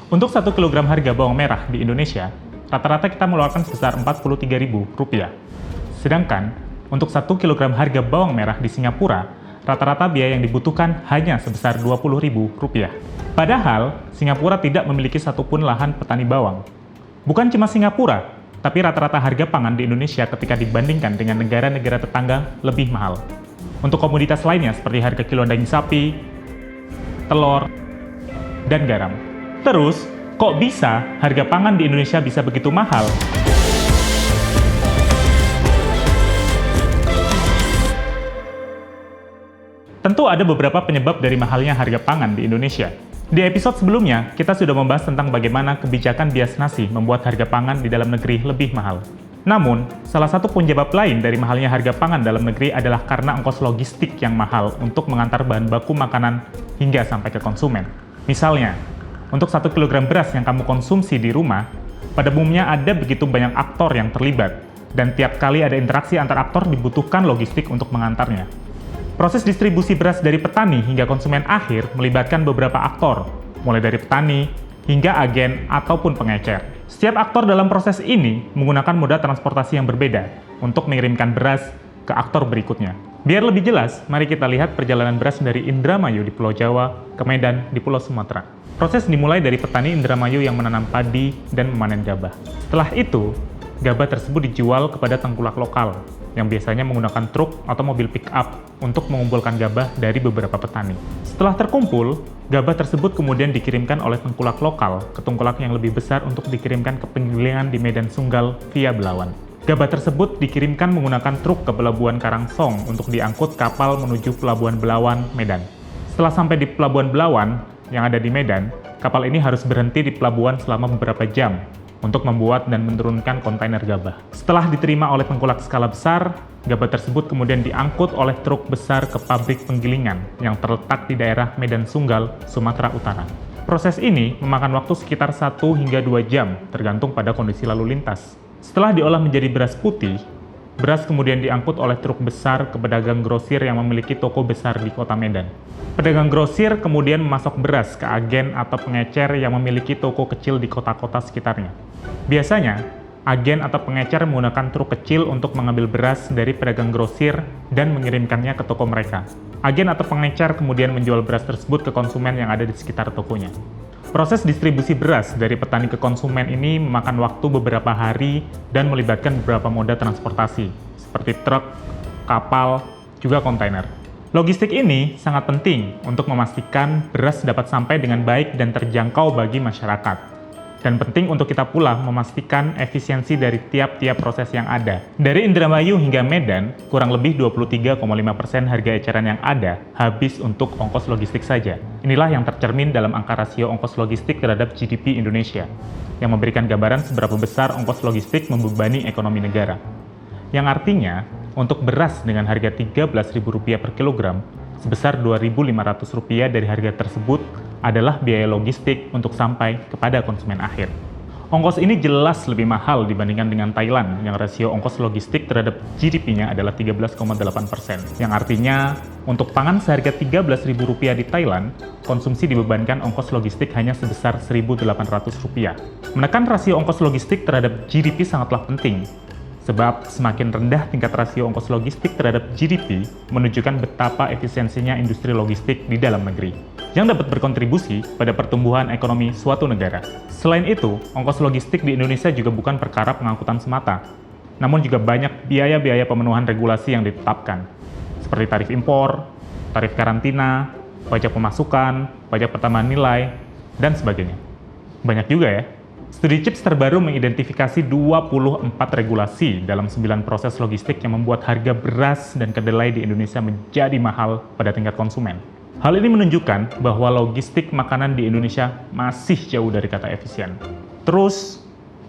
Untuk 1 kilogram harga bawang merah di Indonesia, rata-rata kita mengeluarkan sebesar Rp43.000. Sedangkan, untuk 1 kilogram harga bawang merah di Singapura, rata-rata biaya yang dibutuhkan hanya sebesar Rp20.000. Padahal, Singapura tidak memiliki satupun lahan petani bawang. Bukan cuma Singapura, tapi rata-rata harga pangan di Indonesia ketika dibandingkan dengan negara-negara tetangga lebih mahal. Untuk komoditas lainnya seperti harga kilo daging sapi, telur, dan garam. Terus, kok bisa harga pangan di Indonesia bisa begitu mahal? Tentu ada beberapa penyebab dari mahalnya harga pangan di Indonesia. Di episode sebelumnya, kita sudah membahas tentang bagaimana kebijakan bias nasi membuat harga pangan di dalam negeri lebih mahal. Namun, salah satu penyebab lain dari mahalnya harga pangan dalam negeri adalah karena ongkos logistik yang mahal untuk mengantar bahan baku makanan hingga sampai ke konsumen. Misalnya, untuk 1 kilogram beras yang kamu konsumsi di rumah, pada umumnya ada begitu banyak aktor yang terlibat, dan tiap kali ada interaksi antar aktor dibutuhkan logistik untuk mengantarnya. Proses distribusi beras dari petani hingga konsumen akhir melibatkan beberapa aktor, mulai dari petani hingga agen ataupun pengecer. Setiap aktor dalam proses ini menggunakan moda transportasi yang berbeda untuk mengirimkan beras ke aktor berikutnya. Biar lebih jelas, mari kita lihat perjalanan beras dari Indramayu di Pulau Jawa ke Medan di Pulau Sumatera. Proses dimulai dari petani Indramayu yang menanam padi dan memanen gabah. Setelah itu, gabah tersebut dijual kepada tengkulak lokal yang biasanya menggunakan truk atau mobil pick-up untuk mengumpulkan gabah dari beberapa petani. Setelah terkumpul, gabah tersebut kemudian dikirimkan oleh tengkulak lokal ke tengkulak yang lebih besar untuk dikirimkan ke penggilingan di Medan Sunggal via Belawan. Gabah tersebut dikirimkan menggunakan truk ke Pelabuhan Karangsong untuk diangkut kapal menuju Pelabuhan Belawan, Medan. Setelah sampai di Pelabuhan Belawan yang ada di Medan, kapal ini harus berhenti di pelabuhan selama beberapa jam untuk membuat dan menurunkan kontainer gabah. Setelah diterima oleh tengkulak skala besar, gabah tersebut kemudian diangkut oleh truk besar ke pabrik penggilingan yang terletak di daerah Medan Sunggal, Sumatera Utara. Proses ini memakan waktu sekitar 1 hingga 2 jam, tergantung pada kondisi lalu lintas. Setelah diolah menjadi beras putih, beras kemudian diangkut oleh truk besar ke pedagang grosir yang memiliki toko besar di kota Medan. Pedagang grosir kemudian memasok beras ke agen atau pengecer yang memiliki toko kecil di kota-kota sekitarnya. Biasanya, agen atau pengecer menggunakan truk kecil untuk mengambil beras dari pedagang grosir dan mengirimkannya ke toko mereka. Agen atau pengecer kemudian menjual beras tersebut ke konsumen yang ada di sekitar tokonya. Proses distribusi beras dari petani ke konsumen ini memakan waktu beberapa hari dan melibatkan beberapa moda transportasi, seperti truk, kapal, juga kontainer. Logistik ini sangat penting untuk memastikan beras dapat sampai dengan baik dan terjangkau bagi masyarakat. Dan penting untuk kita pula memastikan efisiensi dari tiap-tiap proses yang ada. Dari Indramayu hingga Medan, kurang lebih 23,5% harga eceran yang ada habis untuk ongkos logistik saja. Inilah yang tercermin dalam angka rasio ongkos logistik terhadap GDP Indonesia, yang memberikan gambaran seberapa besar ongkos logistik membebani ekonomi negara. Yang artinya, untuk beras dengan harga Rp13.000 per kilogram, sebesar Rp2.500 dari harga tersebut adalah biaya logistik untuk sampai kepada konsumen akhir. Ongkos ini jelas lebih mahal dibandingkan dengan Thailand yang rasio ongkos logistik terhadap GDP-nya adalah 13,8%. Yang artinya, untuk pangan seharga Rp13.000 di Thailand, konsumsi dibebankan ongkos logistik hanya sebesar Rp1.800. Menekan rasio ongkos logistik terhadap GDP sangatlah penting, sebab semakin rendah tingkat rasio ongkos logistik terhadap GDP menunjukkan betapa efisiensinya industri logistik di dalam negeri, yang dapat berkontribusi pada pertumbuhan ekonomi suatu negara. Selain itu, ongkos logistik di Indonesia juga bukan perkara pengangkutan semata, namun juga banyak biaya-biaya pemenuhan regulasi yang ditetapkan, seperti tarif impor, tarif karantina, pajak pemasukan, pajak pertambahan nilai, dan sebagainya. Banyak juga ya. Studi CHIPS terbaru mengidentifikasi 24 regulasi dalam 9 proses logistik yang membuat harga beras dan kedelai di Indonesia menjadi mahal pada tingkat konsumen. Hal ini menunjukkan bahwa logistik makanan di Indonesia masih jauh dari kata efisien. Terus,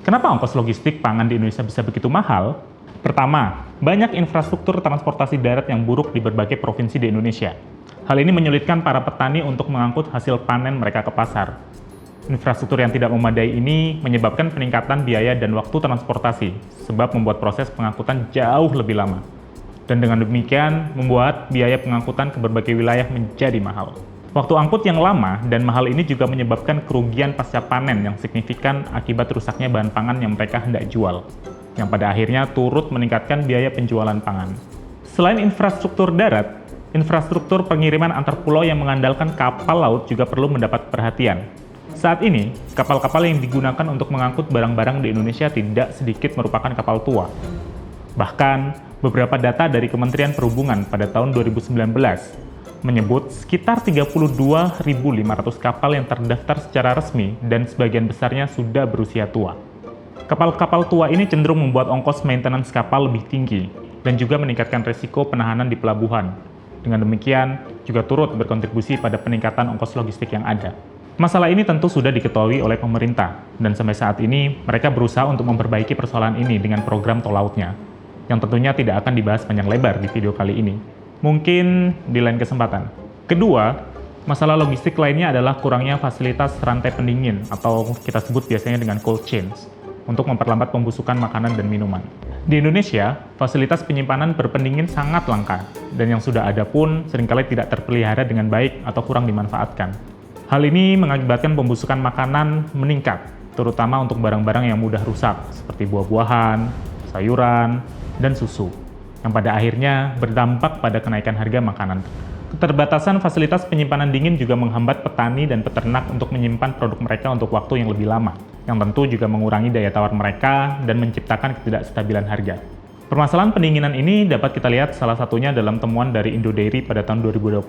kenapa ongkos logistik pangan di Indonesia bisa begitu mahal? Pertama, banyak infrastruktur transportasi darat yang buruk di berbagai provinsi di Indonesia. Hal ini menyulitkan para petani untuk mengangkut hasil panen mereka ke pasar. Infrastruktur yang tidak memadai ini menyebabkan peningkatan biaya dan waktu transportasi, sebab membuat proses pengangkutan jauh lebih lama. Dan dengan demikian, membuat biaya pengangkutan ke berbagai wilayah menjadi mahal. Waktu angkut yang lama dan mahal ini juga menyebabkan kerugian pasca panen yang signifikan akibat rusaknya bahan pangan yang mereka hendak jual, yang pada akhirnya turut meningkatkan biaya penjualan pangan. Selain infrastruktur darat, infrastruktur pengiriman antar pulau yang mengandalkan kapal laut juga perlu mendapat perhatian. Saat ini, kapal-kapal yang digunakan untuk mengangkut barang-barang di Indonesia tidak sedikit merupakan kapal tua. Bahkan, beberapa data dari Kementerian Perhubungan pada tahun 2019 menyebut sekitar 32.500 kapal yang terdaftar secara resmi dan sebagian besarnya sudah berusia tua. Kapal-kapal tua ini cenderung membuat ongkos maintenance kapal lebih tinggi dan juga meningkatkan risiko penahanan di pelabuhan. Dengan demikian, juga turut berkontribusi pada peningkatan ongkos logistik yang ada. Masalah ini tentu sudah diketahui oleh pemerintah, dan sampai saat ini mereka berusaha untuk memperbaiki persoalan ini dengan program tol lautnya, yang tentunya tidak akan dibahas panjang lebar di video kali ini. Mungkin di lain kesempatan. Kedua, masalah logistik lainnya adalah kurangnya fasilitas rantai pendingin atau kita sebut biasanya dengan cold chains untuk memperlambat pembusukan makanan dan minuman. Di Indonesia, fasilitas penyimpanan berpendingin sangat langka dan yang sudah ada pun seringkali tidak terpelihara dengan baik atau kurang dimanfaatkan. Hal ini mengakibatkan pembusukan makanan meningkat, terutama untuk barang-barang yang mudah rusak seperti buah-buahan, sayuran, dan susu, yang pada akhirnya berdampak pada kenaikan harga makanan. Keterbatasan fasilitas penyimpanan dingin juga menghambat petani dan peternak untuk menyimpan produk mereka untuk waktu yang lebih lama, yang tentu juga mengurangi daya tawar mereka dan menciptakan ketidakstabilan harga. Permasalahan pendinginan ini dapat kita lihat salah satunya dalam temuan dari Indodairy pada tahun 2020,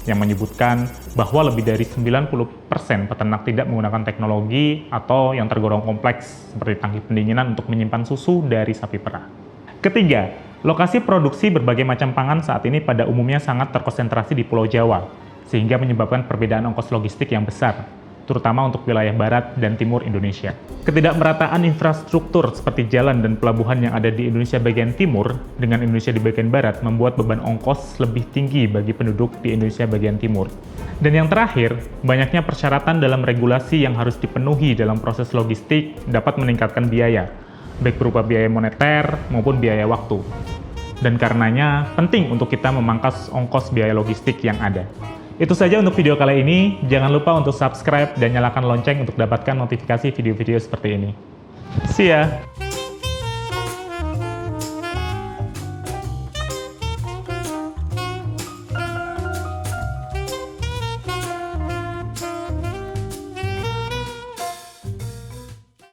yang menyebutkan bahwa lebih dari 90% peternak tidak menggunakan teknologi atau yang tergolong kompleks seperti tangki pendinginan untuk menyimpan susu dari sapi perah. Ketiga, lokasi produksi berbagai macam pangan saat ini pada umumnya sangat terkonsentrasi di Pulau Jawa, sehingga menyebabkan perbedaan ongkos logistik yang besar, terutama untuk wilayah barat dan timur Indonesia. Ketidakmerataan infrastruktur seperti jalan dan pelabuhan yang ada di Indonesia bagian timur dengan Indonesia di bagian barat membuat beban ongkos lebih tinggi bagi penduduk di Indonesia bagian timur. Dan yang terakhir, banyaknya persyaratan dalam regulasi yang harus dipenuhi dalam proses logistik dapat meningkatkan biaya, baik berupa biaya moneter maupun biaya waktu. Dan karenanya, penting untuk kita memangkas ongkos biaya logistik yang ada. Itu saja untuk video kali ini. Jangan lupa untuk subscribe dan nyalakan lonceng untuk dapatkan notifikasi video-video seperti ini. See ya!